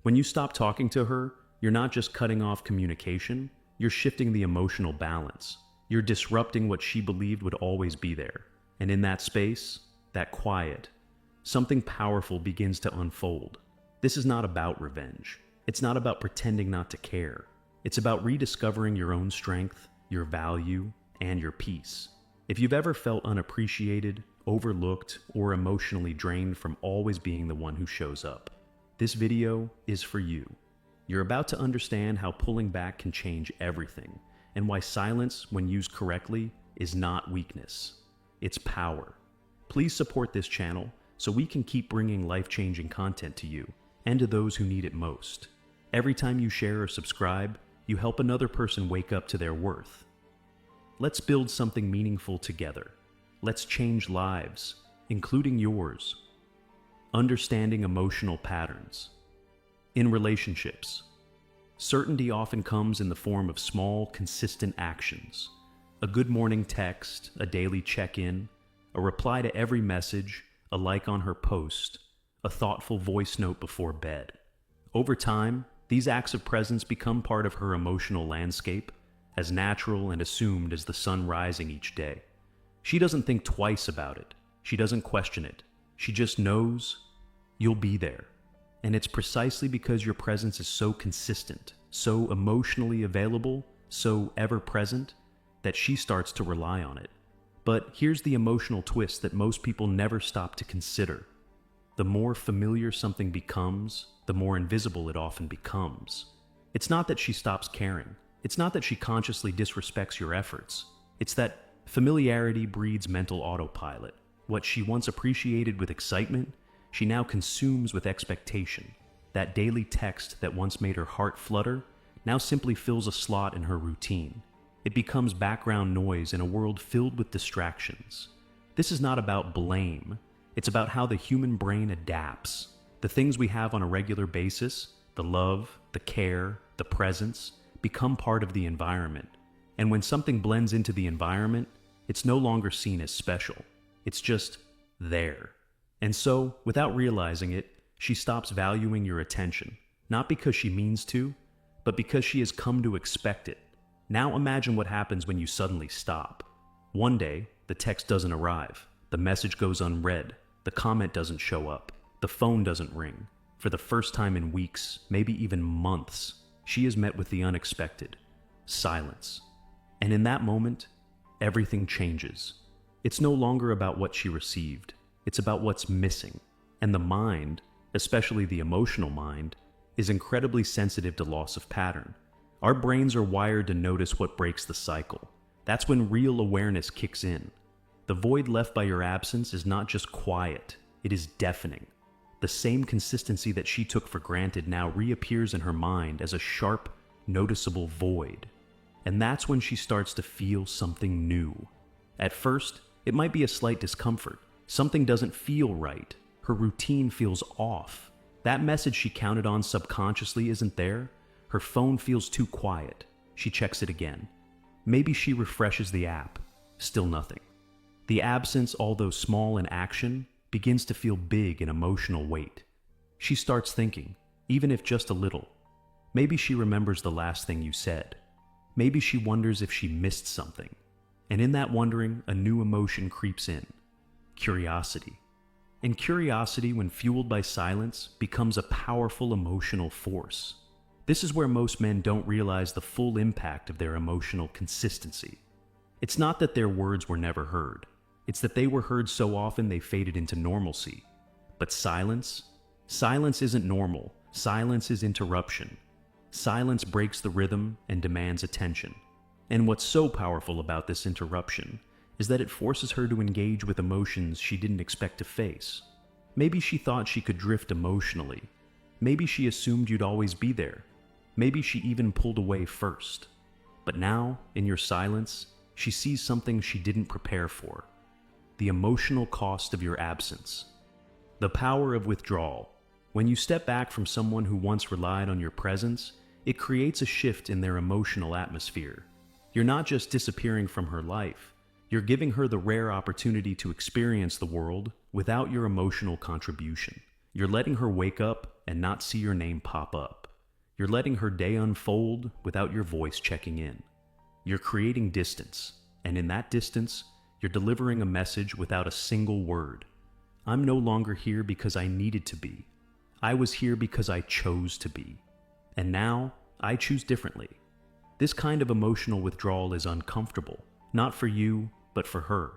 When you stop talking to her, you're not just cutting off communication, you're shifting the emotional balance. You're disrupting what she believed would always be there. And in that space, that quiet, something powerful begins to unfold. This is not about revenge. It's not about pretending not to care. It's about rediscovering your own strength, your value, and your peace. If you've ever felt unappreciated, overlooked, or emotionally drained from always being the one who shows up, this video is for you. You're about to understand how pulling back can change everything, and why silence, when used correctly, is not weakness. It's power. Please support this channel so we can keep bringing life-changing content to you and to those who need it most. Every time you share or subscribe, you help another person wake up to their worth. Let's build something meaningful together. Let's change lives, including yours. Understanding emotional patterns. In relationships, certainty often comes in the form of small, consistent actions. A good morning text, a daily check-in, a reply to every message, a like on her post, a thoughtful voice note before bed. Over time, these acts of presence become part of her emotional landscape, as natural and assumed as the sun rising each day. She doesn't think twice about it. She doesn't question it. She just knows you'll be there. And it's precisely because your presence is so consistent, so emotionally available, so ever-present, that she starts to rely on it. But here's the emotional twist that most people never stop to consider. The more familiar something becomes, the more invisible it often becomes. It's not that she stops caring. It's not that she consciously disrespects your efforts. It's that familiarity breeds mental autopilot. What she once appreciated with excitement, she now consumes with expectation. That daily text that once made her heart flutter now simply fills a slot in her routine. It becomes background noise in a world filled with distractions. This is not about blame. It's about how the human brain adapts. The things we have on a regular basis, the love, the care, the presence, become part of the environment. And when something blends into the environment, it's no longer seen as special. It's just there. And so, without realizing it, she stops valuing your attention, not because she means to, but because she has come to expect it. Now imagine what happens when you suddenly stop. One day, the text doesn't arrive, the message goes unread, the comment doesn't show up, the phone doesn't ring. For the first time in weeks, maybe even months, she is met with the unexpected: silence. And in that moment, everything changes. It's no longer about what she received. It's about what's missing. And the mind, especially the emotional mind, is incredibly sensitive to loss of pattern. Our brains are wired to notice what breaks the cycle. That's when real awareness kicks in. The void left by your absence is not just quiet, it is deafening. The same consistency that she took for granted now reappears in her mind as a sharp, noticeable void. And that's when she starts to feel something new. At first, it might be a slight discomfort. Something doesn't feel right. Her routine feels off. That message she counted on subconsciously isn't there. Her phone feels too quiet. She checks it again. Maybe she refreshes the app. Still nothing. The absence, although small in action, begins to feel big in emotional weight. She starts thinking, even if just a little. Maybe she remembers the last thing you said. Maybe she wonders if she missed something. And in that wondering, a new emotion creeps in: curiosity. And curiosity, when fueled by silence, becomes a powerful emotional force. This is where most men don't realize the full impact of their emotional consistency. It's not that their words were never heard. It's that they were heard so often they faded into normalcy. But silence? Silence isn't normal. Silence is interruption. Silence breaks the rhythm and demands attention. And what's so powerful about this interruption is that it forces her to engage with emotions she didn't expect to face. Maybe she thought she could drift emotionally. Maybe she assumed you'd always be there. Maybe she even pulled away first. But now, in your silence, she sees something she didn't prepare for: the emotional cost of your absence. The power of withdrawal. When you step back from someone who once relied on your presence, it creates a shift in their emotional atmosphere. You're not just disappearing from her life, you're giving her the rare opportunity to experience the world without your emotional contribution. You're letting her wake up and not see your name pop up. You're letting her day unfold without your voice checking in. You're creating distance, and in that distance, you're delivering a message without a single word. I'm no longer here because I needed to be. I was here because I chose to be. And now, I choose differently. This kind of emotional withdrawal is uncomfortable, not for you, but for her.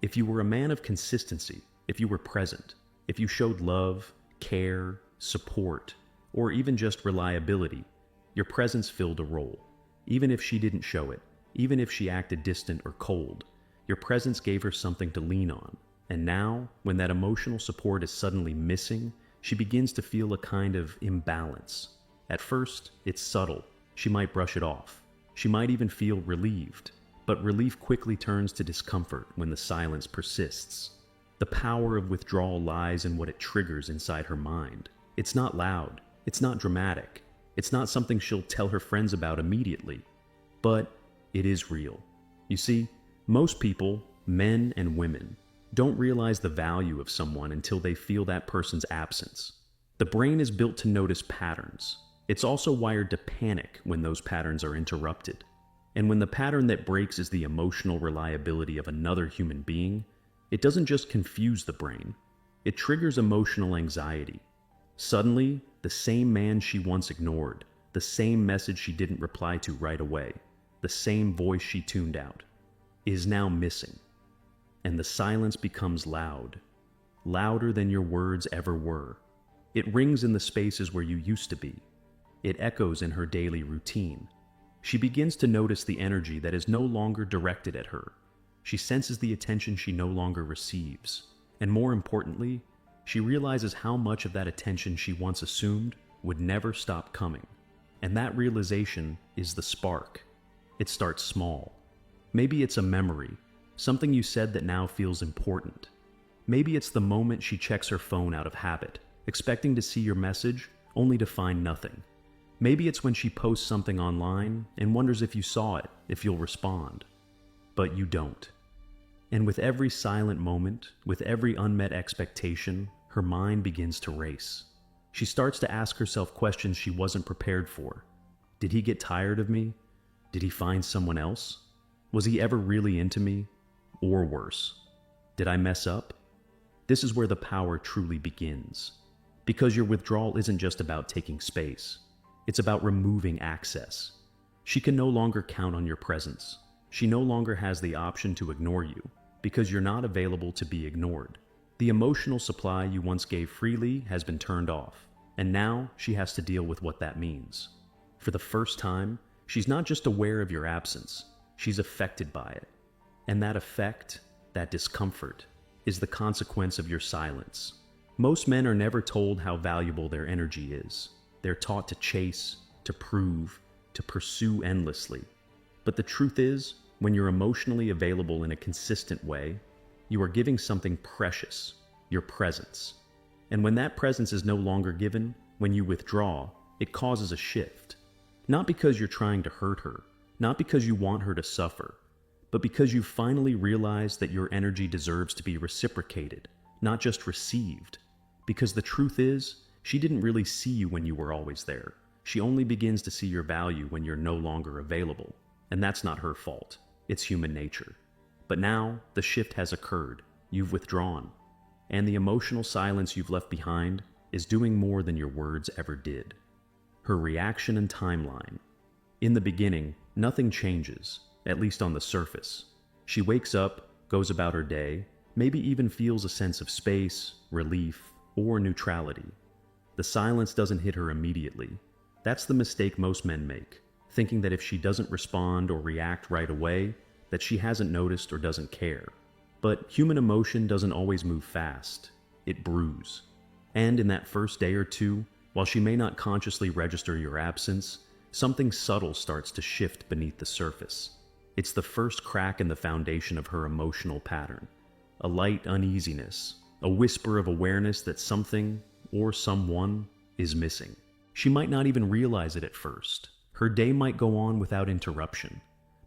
If you were a man of consistency, if you were present, if you showed love, care, support, or even just reliability, your presence filled a role. Even if she didn't show it, even if she acted distant or cold, your presence gave her something to lean on. And now, when that emotional support is suddenly missing, she begins to feel a kind of imbalance. At first, it's subtle. She might brush it off. She might even feel relieved. But relief quickly turns to discomfort when the silence persists. The power of withdrawal lies in what it triggers inside her mind. It's not loud. It's not dramatic. It's not something she'll tell her friends about immediately. But it is real. You see, most people, men and women, don't realize the value of someone until they feel that person's absence. The brain is built to notice patterns. It's also wired to panic when those patterns are interrupted. And when the pattern that breaks is the emotional reliability of another human being, it doesn't just confuse the brain. It triggers emotional anxiety. Suddenly, the same man she once ignored, the same message she didn't reply to right away, the same voice she tuned out, is now missing. And the silence becomes loud, louder than your words ever were. It rings in the spaces where you used to be. It echoes in her daily routine. She begins to notice the energy that is no longer directed at her. She senses the attention she no longer receives. And more importantly, she realizes how much of that attention she once assumed would never stop coming. And that realization is the spark. It starts small. Maybe it's a memory, something you said that now feels important. Maybe it's the moment she checks her phone out of habit, expecting to see your message, only to find nothing. Maybe it's when she posts something online and wonders if you saw it, if you'll respond. But you don't. And with every silent moment, with every unmet expectation, her mind begins to race. She starts to ask herself questions she wasn't prepared for. Did he get tired of me? Did he find someone else? Was he ever really into me? Or worse, did I mess up? This is where the power truly begins. Because your withdrawal isn't just about taking space. It's about removing access. She can no longer count on your presence. She no longer has the option to ignore you, because you're not available to be ignored. The emotional supply you once gave freely has been turned off, and now she has to deal with what that means. For the first time, she's not just aware of your absence, she's affected by it. And that effect, that discomfort, is the consequence of your silence. Most men are never told how valuable their energy is. They're taught to chase, to prove, to pursue endlessly. But the truth is, when you're emotionally available in a consistent way, you are giving something precious, your presence. And when that presence is no longer given, when you withdraw, it causes a shift. Not because you're trying to hurt her, not because you want her to suffer, but because you finally realize that your energy deserves to be reciprocated, not just received. Because the truth is, she didn't really see you when you were always there. She only begins to see your value when you're no longer available. And that's not her fault. It's human nature. But now, the shift has occurred. You've withdrawn. And the emotional silence you've left behind is doing more than your words ever did. Her reaction and timeline. In the beginning, nothing changes, at least on the surface. She wakes up, goes about her day, maybe even feels a sense of space, relief, or neutrality. The silence doesn't hit her immediately. That's the mistake most men make, thinking that if she doesn't respond or react right away, that she hasn't noticed or doesn't care. But human emotion doesn't always move fast. It brews. And in that first day or two, while she may not consciously register your absence, something subtle starts to shift beneath the surface. It's the first crack in the foundation of her emotional pattern. A light uneasiness, a whisper of awareness that something, or someone, is missing. She might not even realize it at first. Her day might go on without interruption.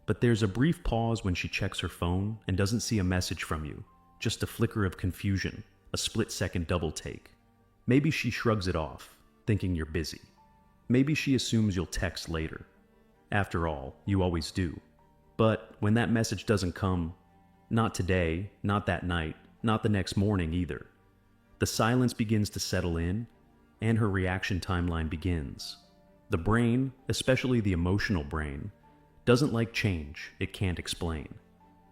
But there's a brief pause when she checks her phone and doesn't see a message from you. Just a flicker of confusion, a split-second double take. Maybe she shrugs it off, thinking you're busy. Maybe she assumes you'll text later. After all, you always do. But when that message doesn't come, not today, not that night, not the next morning either, the silence begins to settle in, and her reaction timeline begins. The brain, especially the emotional brain, doesn't like change it can't explain.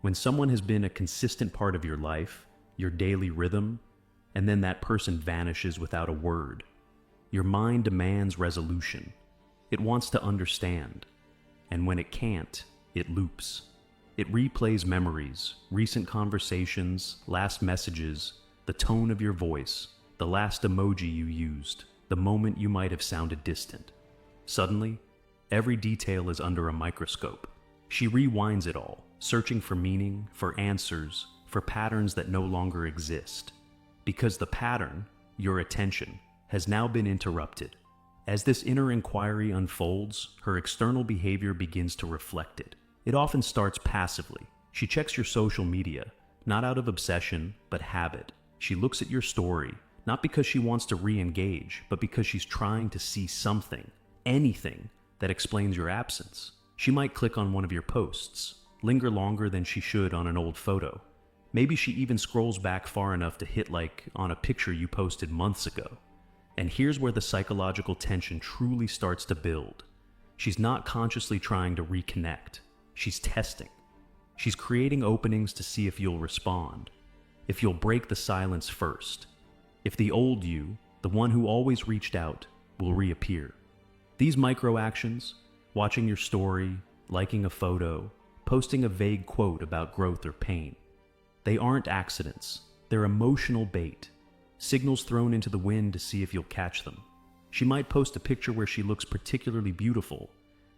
When someone has been a consistent part of your life, your daily rhythm, and then that person vanishes without a word, your mind demands resolution. It wants to understand. And when it can't, it loops. It replays memories, recent conversations, last messages, the tone of your voice, the last emoji you used, the moment you might have sounded distant. Suddenly, every detail is under a microscope. She rewinds it all, searching for meaning, for answers, for patterns that no longer exist. Because the pattern, your attention, has now been interrupted. As this inner inquiry unfolds, her external behavior begins to reflect it. It often starts passively. She checks your social media, not out of obsession, but habit. She looks at your story, not because she wants to re-engage, but because she's trying to see something, anything, that explains your absence. She might click on one of your posts, linger longer than she should on an old photo. Maybe she even scrolls back far enough to hit like on a picture you posted months ago. And here's where the psychological tension truly starts to build. She's not consciously trying to reconnect. She's testing. She's creating openings to see if you'll respond, if you'll break the silence first, if the old you, the one who always reached out, will reappear. These micro actions, watching your story, liking a photo, posting a vague quote about growth or pain, they aren't accidents. They're emotional bait. Signals thrown into the wind to see if you'll catch them. She might post a picture where she looks particularly beautiful,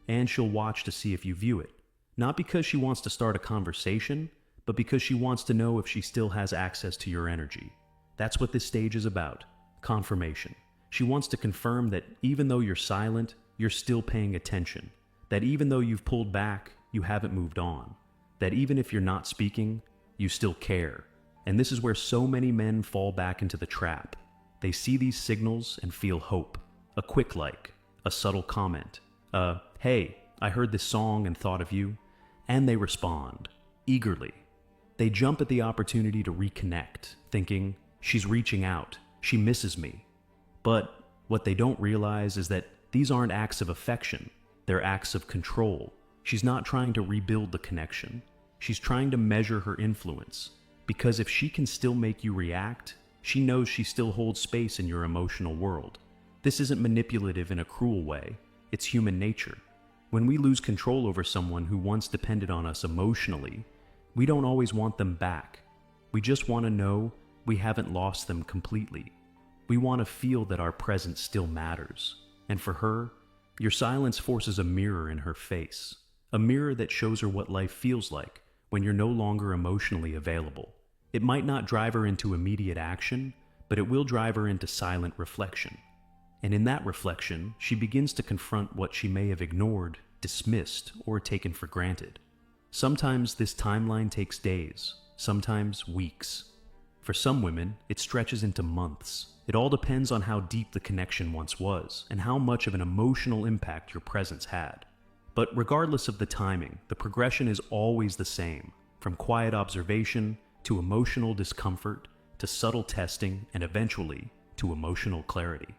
and she'll watch to see if you view it. Not because she wants to start a conversation, but because she wants to know if she still has access to your energy. That's what this stage is about, confirmation. She wants to confirm that even though you're silent, you're still paying attention. That even though you've pulled back, you haven't moved on. That even if you're not speaking, you still care. And this is where so many men fall back into the trap. They see these signals and feel hope. A quick like, a subtle comment, hey, I heard this song and thought of you. And they respond, eagerly. They jump at the opportunity to reconnect, thinking, she's reaching out, she misses me. But what they don't realize is that these aren't acts of affection, they're acts of control. She's not trying to rebuild the connection. She's trying to measure her influence. Because if she can still make you react, she knows she still holds space in your emotional world. This isn't manipulative in a cruel way, it's human nature. When we lose control over someone who once depended on us emotionally, we don't always want them back. We just want to know we haven't lost them completely. We want to feel that our presence still matters. And for her, your silence forces a mirror in her face. A mirror that shows her what life feels like when you're no longer emotionally available. It might not drive her into immediate action, but it will drive her into silent reflection. And in that reflection, she begins to confront what she may have ignored, dismissed, or taken for granted. Sometimes this timeline takes days, sometimes weeks. For some women, it stretches into months. It all depends on how deep the connection once was, and how much of an emotional impact your presence had. But regardless of the timing, the progression is always the same, from quiet observation to emotional discomfort to subtle testing and eventually to emotional clarity.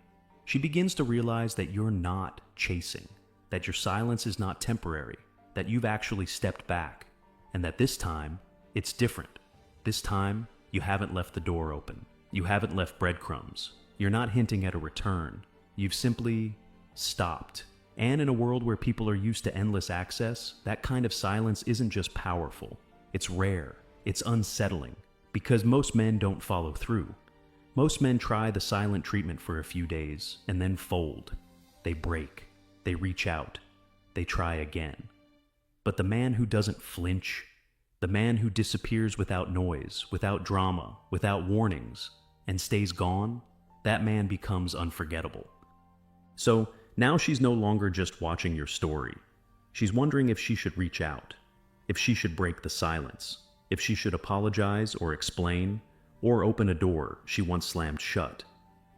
She begins to realize that you're not chasing, that your silence is not temporary, that you've actually stepped back, and that this time, it's different. This time, you haven't left the door open. You haven't left breadcrumbs. You're not hinting at a return. You've simply stopped. And in a world where people are used to endless access, that kind of silence isn't just powerful. It's rare. It's unsettling. Because most men don't follow through. Most men try the silent treatment for a few days and then fold. They break. They reach out. They try again. But the man who doesn't flinch, the man who disappears without noise, without drama, without warnings, and stays gone, that man becomes unforgettable. So now she's no longer just watching your story. She's wondering if she should reach out, if she should break the silence, if she should apologize or explain, or open a door she once slammed shut.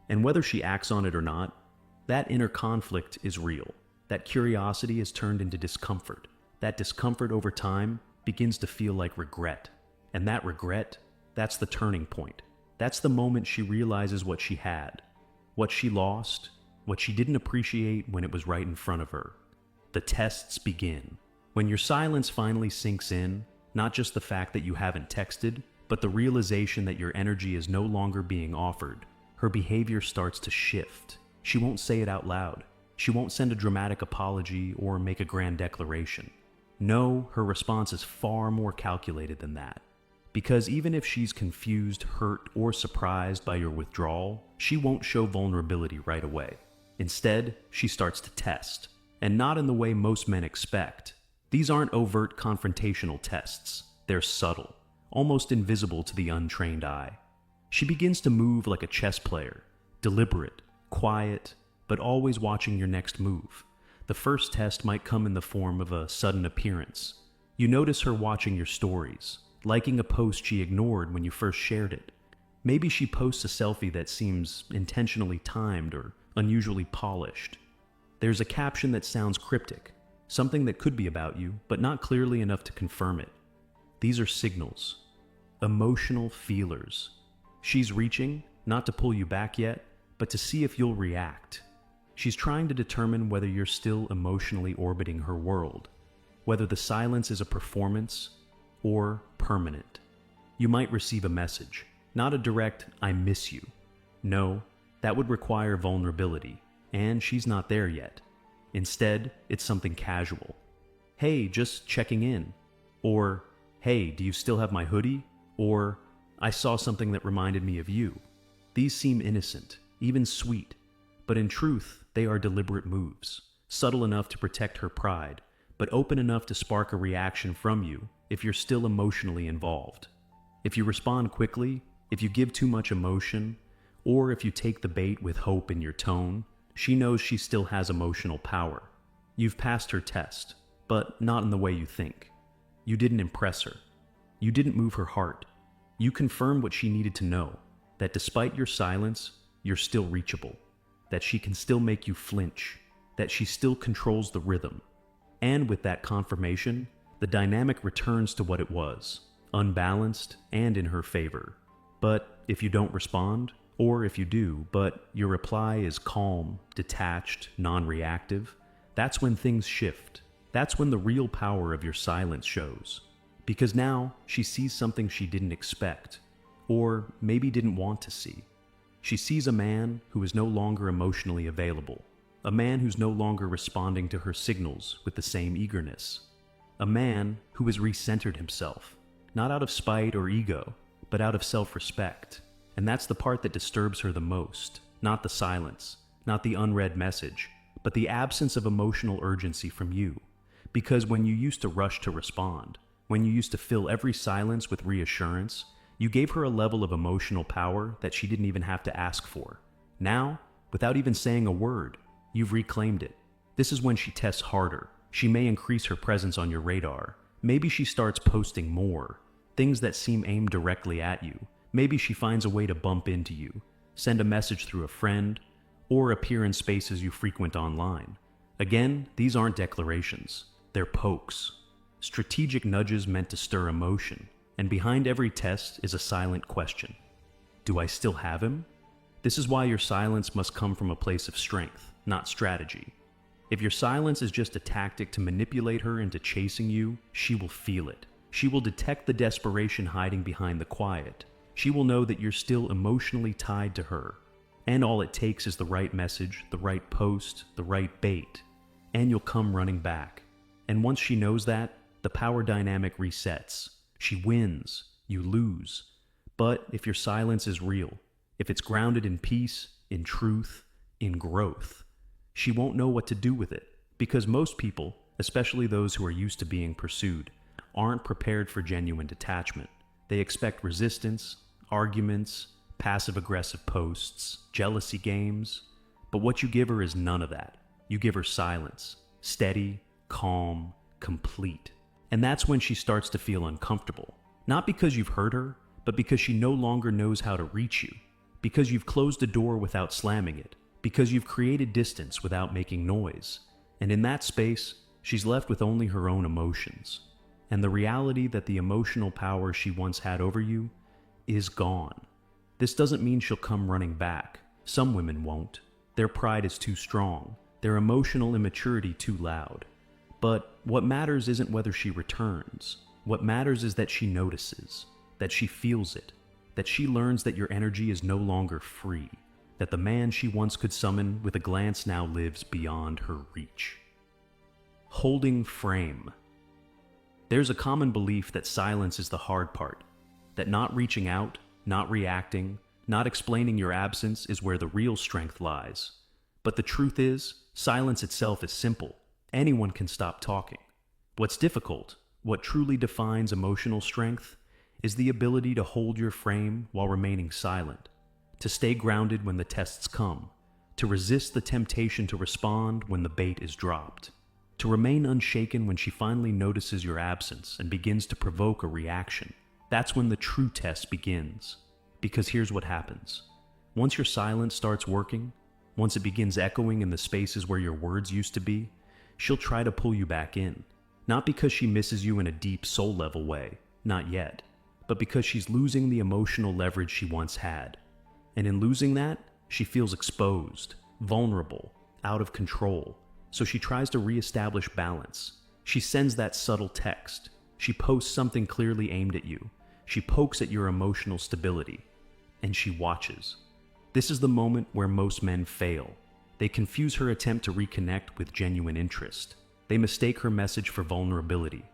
And whether she acts on it or not, that inner conflict is real. That curiosity is turned into discomfort. That discomfort over time begins to feel like regret. And that regret, that's the turning point. That's the moment she realizes what she had, what she lost, what she didn't appreciate when it was right in front of her. The tests begin. When your silence finally sinks in, not just the fact that you haven't texted, but the realization that your energy is no longer being offered, her behavior starts to shift. She won't say it out loud. She won't send a dramatic apology or make a grand declaration. No, her response is far more calculated than that. Because even if she's confused, hurt, or surprised by your withdrawal, she won't show vulnerability right away. Instead, she starts to test, and not in the way most men expect. These aren't overt confrontational tests. They're subtle, almost invisible to the untrained eye. She begins to move like a chess player, deliberate, quiet, but always watching your next move. The first test might come in the form of a sudden appearance. You notice her watching your stories, liking a post she ignored when you first shared it. Maybe she posts a selfie that seems intentionally timed or unusually polished. There's a caption that sounds cryptic, something that could be about you, but not clearly enough to confirm it. These are signals, emotional feelers. She's reaching, not to pull you back yet, but to see if you'll react. She's trying to determine whether you're still emotionally orbiting her world, whether the silence is a performance or permanent. You might receive a message, not a direct, "I miss you." No, that would require vulnerability, and she's not there yet. Instead, it's something casual. "Hey, just checking in." Or, "Hey, do you still have my hoodie?" Or, "I saw something that reminded me of you." These seem innocent, even sweet, but in truth, they are deliberate moves, subtle enough to protect her pride, but open enough to spark a reaction from you if you're still emotionally involved. If you respond quickly, if you give too much emotion, or if you take the bait with hope in your tone, she knows she still has emotional power. You've passed her test, but not in the way you think. You didn't impress her. You didn't move her heart. You confirmed what she needed to know, that despite your silence, you're still reachable, that she can still make you flinch, that she still controls the rhythm. And with that confirmation, the dynamic returns to what it was, unbalanced and in her favor. But if you don't respond, or if you do, but your reply is calm, detached, non-reactive, that's when things shift. That's when the real power of your silence shows. Because now she sees something she didn't expect, or maybe didn't want to see. She sees a man who is no longer emotionally available, a man who's no longer responding to her signals with the same eagerness, a man who has recentered himself, not out of spite or ego, but out of self-respect. And that's the part that disturbs her the most, not the silence, not the unread message, but the absence of emotional urgency from you. Because when you used to rush to respond, when you used to fill every silence with reassurance, you gave her a level of emotional power that she didn't even have to ask for. Now, without even saying a word, you've reclaimed it. This is when she tests harder. She may increase her presence on your radar. Maybe she starts posting more, things that seem aimed directly at you. Maybe she finds a way to bump into you, send a message through a friend, or appear in spaces you frequent online. Again, these aren't declarations. They're pokes. Strategic nudges meant to stir emotion. And behind every test is a silent question. Do I still have him? This is why your silence must come from a place of strength, not strategy. If your silence is just a tactic to manipulate her into chasing you, she will feel it. She will detect the desperation hiding behind the quiet. She will know that you're still emotionally tied to her. And all it takes is the right message, the right post, the right bait. And you'll come running back. And once she knows that, the power dynamic resets. She wins, you lose. But if your silence is real, if it's grounded in peace, in truth, in growth, she won't know what to do with it. Because most people, especially those who are used to being pursued, aren't prepared for genuine detachment. They expect resistance, arguments, passive-aggressive posts, jealousy games. But what you give her is none of that. You give her silence, steady, calm, complete. And that's when she starts to feel uncomfortable. Not because you've hurt her, but because she no longer knows how to reach you. because you've closed a door without slamming it, because you've created distance without making noise. And in that space, she's left with only her own emotions. And the reality that the emotional power she once had over you is gone. This doesn't mean she'll come running back. Some women won't. Their pride is too strong, their emotional immaturity too loud. But what matters isn't whether she returns. What matters is that she notices, that she feels it, that she learns that your energy is no longer free, that the man she once could summon with a glance now lives beyond her reach. Holding frame. There's a common belief that silence is the hard part, that not reaching out, not reacting, not explaining your absence is where the real strength lies. But the truth is, silence itself is simple. Anyone can stop talking. What's difficult, what truly defines emotional strength, is the ability to hold your frame while remaining silent, to stay grounded when the tests come, to resist the temptation to respond when the bait is dropped, to remain unshaken when she finally notices your absence and begins to provoke a reaction. That's when the true test begins. Because here's what happens. Once your silence starts working, once it begins echoing in the spaces where your words used to be, she'll try to pull you back in. Not because she misses you in a deep soul-level way, not yet, but because she's losing the emotional leverage she once had. And in losing that, she feels exposed, vulnerable, out of control. So she tries to reestablish balance. She sends that subtle text. She posts something clearly aimed at you. She pokes at your emotional stability. And she watches. This is the moment where most men fail. They confuse her attempt to reconnect with genuine interest. They mistake her message for vulnerability.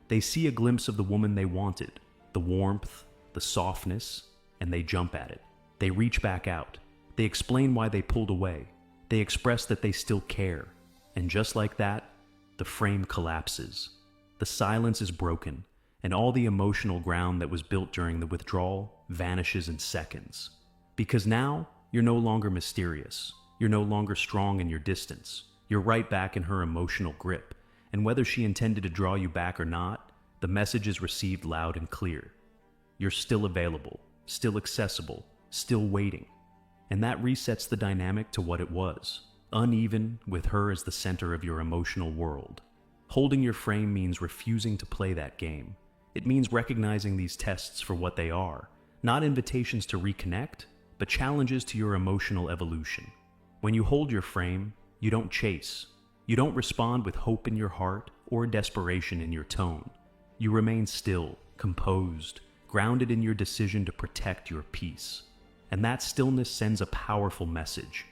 They see a glimpse of the woman they wanted, the warmth, the softness, and they jump at it. They reach back out. They explain why they pulled away. They express that they still care. And just like that, the frame collapses. The silence is broken, and all the emotional ground that was built during the withdrawal vanishes in seconds. Because now, you're no longer mysterious. You're no longer strong in your distance. You're right back in her emotional grip. And whether she intended to draw you back or not, the message is received loud and clear. You're still available, still accessible, still waiting. And that resets the dynamic to what it was, uneven, with her as the center of your emotional world. Holding your frame means refusing to play that game. It means recognizing these tests for what they are, not invitations to reconnect, but challenges to your emotional evolution. When you hold your frame, you don't chase. You don't respond with hope in your heart or desperation in your tone. You remain still, composed, grounded in your decision to protect your peace. And that stillness sends a powerful message.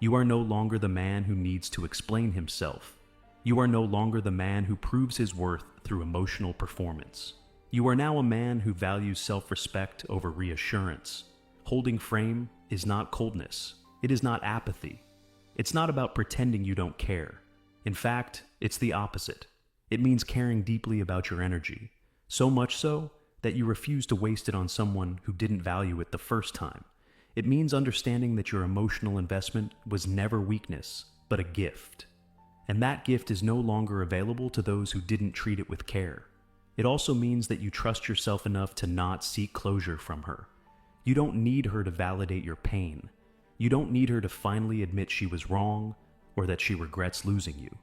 You are no longer the man who needs to explain himself. You are no longer the man who proves his worth through emotional performance. You are now a man who values self-respect over reassurance. Holding frame is not coldness. It is not apathy. It's not about pretending you don't care. In fact, it's the opposite. It means caring deeply about your energy, so much so that you refuse to waste it on someone who didn't value it the first time. It means understanding that your emotional investment was never weakness, but a gift. And that gift is no longer available to those who didn't treat it with care. It also means that you trust yourself enough to not seek closure from her. You don't need her to validate your pain. You don't need her to finally admit she was wrong or that she regrets losing you.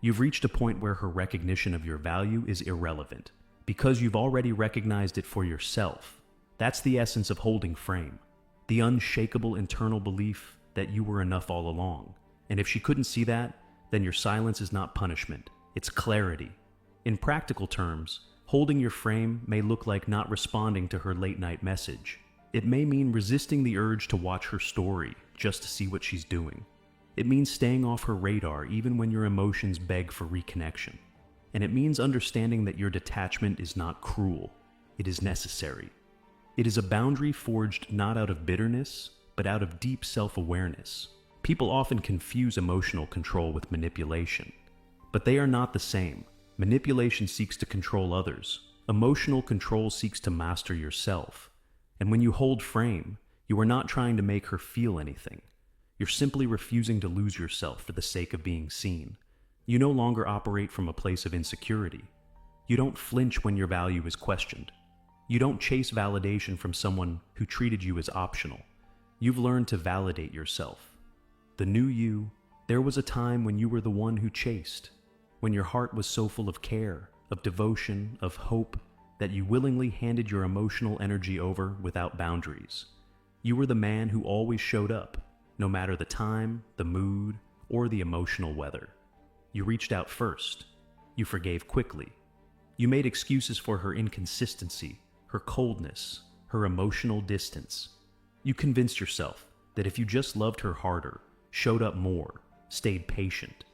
You've reached a point where her recognition of your value is irrelevant because you've already recognized it for yourself. That's the essence of holding frame, the unshakable internal belief that you were enough all along. And if she couldn't see that, then your silence is not punishment, it's clarity. In practical terms, holding your frame may look like not responding to her late-night message. It may mean resisting the urge to watch her story just to see what she's doing. It means staying off her radar even when your emotions beg for reconnection. And it means understanding that your detachment is not cruel. It is necessary. It is a boundary forged not out of bitterness, but out of deep self-awareness. People often confuse emotional control with manipulation, but they are not the same. Manipulation seeks to control others. Emotional control seeks to master yourself. And when you hold frame, you are not trying to make her feel anything. You're simply refusing to lose yourself for the sake of being seen. You no longer operate from a place of insecurity. You don't flinch when your value is questioned. You don't chase validation from someone who treated you as optional. You've learned to validate yourself. The new you, there was a time when you were the one who chased, when your heart was so full of care, of devotion, of hope, that you willingly handed your emotional energy over without boundaries. You were the man who always showed up, no matter the time, the mood, or the emotional weather. You reached out first. You forgave quickly. You made excuses for her inconsistency, her coldness, her emotional distance. You convinced yourself that if you just loved her harder, showed up more, stayed patient,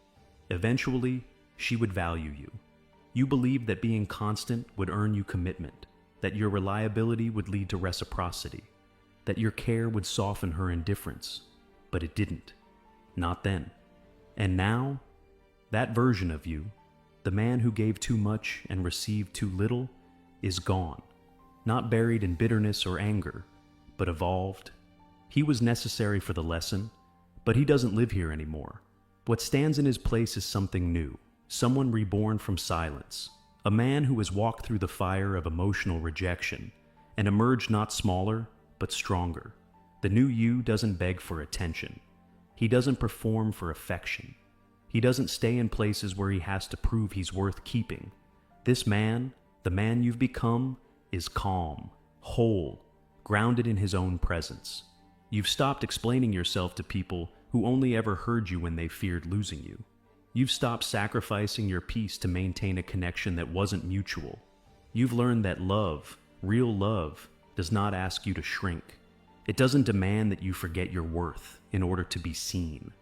eventually she would value you. You believed that being constant would earn you commitment, that your reliability would lead to reciprocity, that your care would soften her indifference, but it didn't. Not then. And now, that version of you, the man who gave too much and received too little, is gone. Not buried in bitterness or anger, but evolved. He was necessary for the lesson, but he doesn't live here anymore. What stands in his place is something new, someone reborn from silence, a man who has walked through the fire of emotional rejection and emerged not smaller, but stronger. The new you doesn't beg for attention. He doesn't perform for affection. He doesn't stay in places where he has to prove he's worth keeping. This man, the man you've become, is calm, whole, grounded in his own presence. You've stopped explaining yourself to people who only ever heard you when they feared losing you. You've stopped sacrificing your peace to maintain a connection that wasn't mutual. You've learned that love, real love, does not ask you to shrink. It doesn't demand that you forget your worth in order to be seen.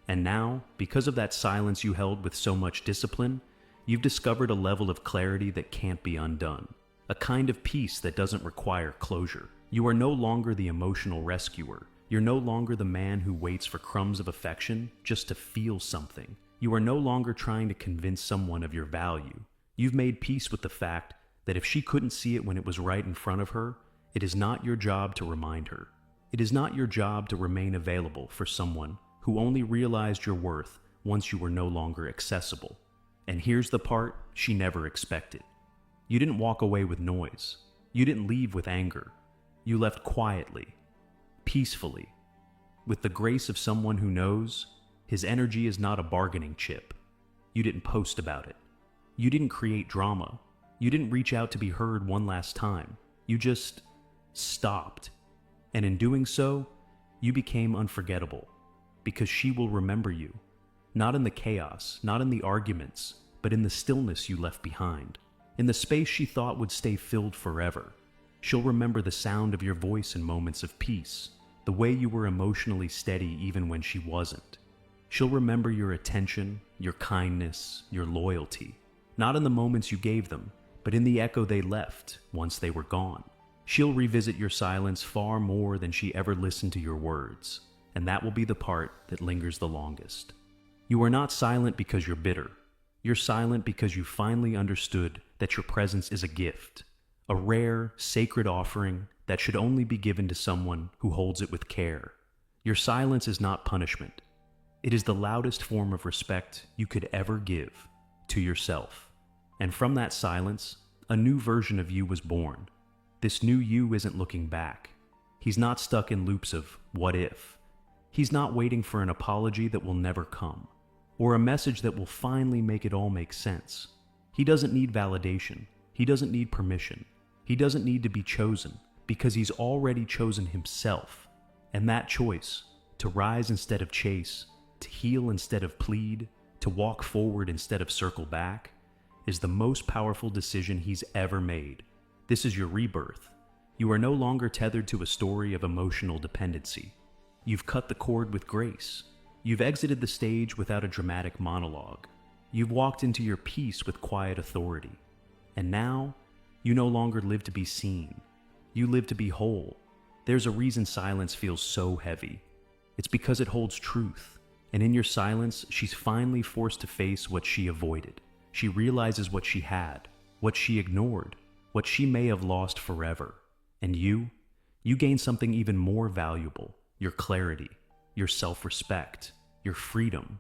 And now, because of that silence you held with so much discipline, you've discovered a level of clarity that can't be undone. A kind of peace that doesn't require closure. You are no longer the emotional rescuer. You're no longer the man who waits for crumbs of affection just to feel something. You are no longer trying to convince someone of your value. You've made peace with the fact that if she couldn't see it when it was right in front of her, it is not your job to remind her. It is not your job to remain available for someone who only realized your worth once you were no longer accessible. And here's the part she never expected. You didn't walk away with noise. You didn't leave with anger. You left quietly, peacefully, with the grace of someone who knows his energy is not a bargaining chip. You didn't post about it. You didn't create drama. You didn't reach out to be heard one last time. You just stopped. And in doing so, you became unforgettable, because she will remember you, not in the chaos, not in the arguments, but in the stillness you left behind, in the space she thought would stay filled forever. She'll remember the sound of your voice in moments of peace, the way you were emotionally steady even when she wasn't. She'll remember your attention, your kindness, your loyalty, not in the moments you gave them, but in the echo they left once they were gone. She'll revisit your silence far more than she ever listened to your words, and that will be the part that lingers the longest. You are not silent because you're bitter. You're silent because you finally understood that your presence is a gift, a rare, sacred offering that should only be given to someone who holds it with care. Your silence is not punishment. It is the loudest form of respect you could ever give to yourself. And from that silence, a new version of you was born. This new you isn't looking back. He's not stuck in loops of what if. He's not waiting for an apology that will never come, or a message that will finally make it all make sense. He doesn't need validation. He doesn't need permission. He doesn't need to be chosen, because he's already chosen himself. And that choice, to rise instead of chase, to heal instead of plead, to walk forward instead of circle back, is the most powerful decision he's ever made. This is your rebirth. You are no longer tethered to a story of emotional dependency. You've cut the cord with grace. You've exited the stage without a dramatic monologue. You've walked into your peace with quiet authority. And now, you no longer live to be seen. You live to be whole. There's a reason silence feels so heavy. It's because it holds truth. And in your silence, she's finally forced to face what she avoided. She realizes what she had, what she ignored, what she may have lost forever. And you gain something even more valuable, your clarity, your self-respect, your freedom.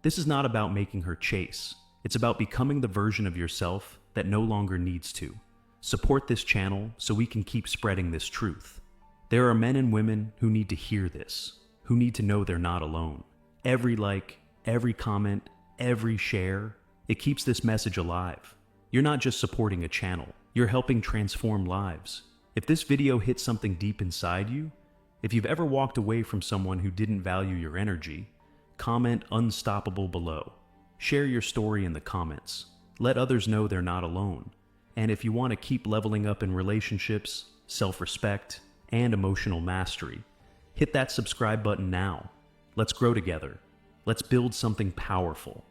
This is not about making her chase. It's about becoming the version of yourself that no longer needs to. Support this channel so we can keep spreading this truth. There are men and women who need to hear this, who need to know they're not alone. Every like, every comment, every share, it keeps this message alive. You're not just supporting a channel, you're helping transform lives. If this video hits something deep inside you, if you've ever walked away from someone who didn't value your energy, comment unstoppable below. Share your story in the comments. Let others know they're not alone. And if you want to keep leveling up in relationships, self-respect, and emotional mastery, hit that subscribe button now. Let's grow together. Let's build something powerful.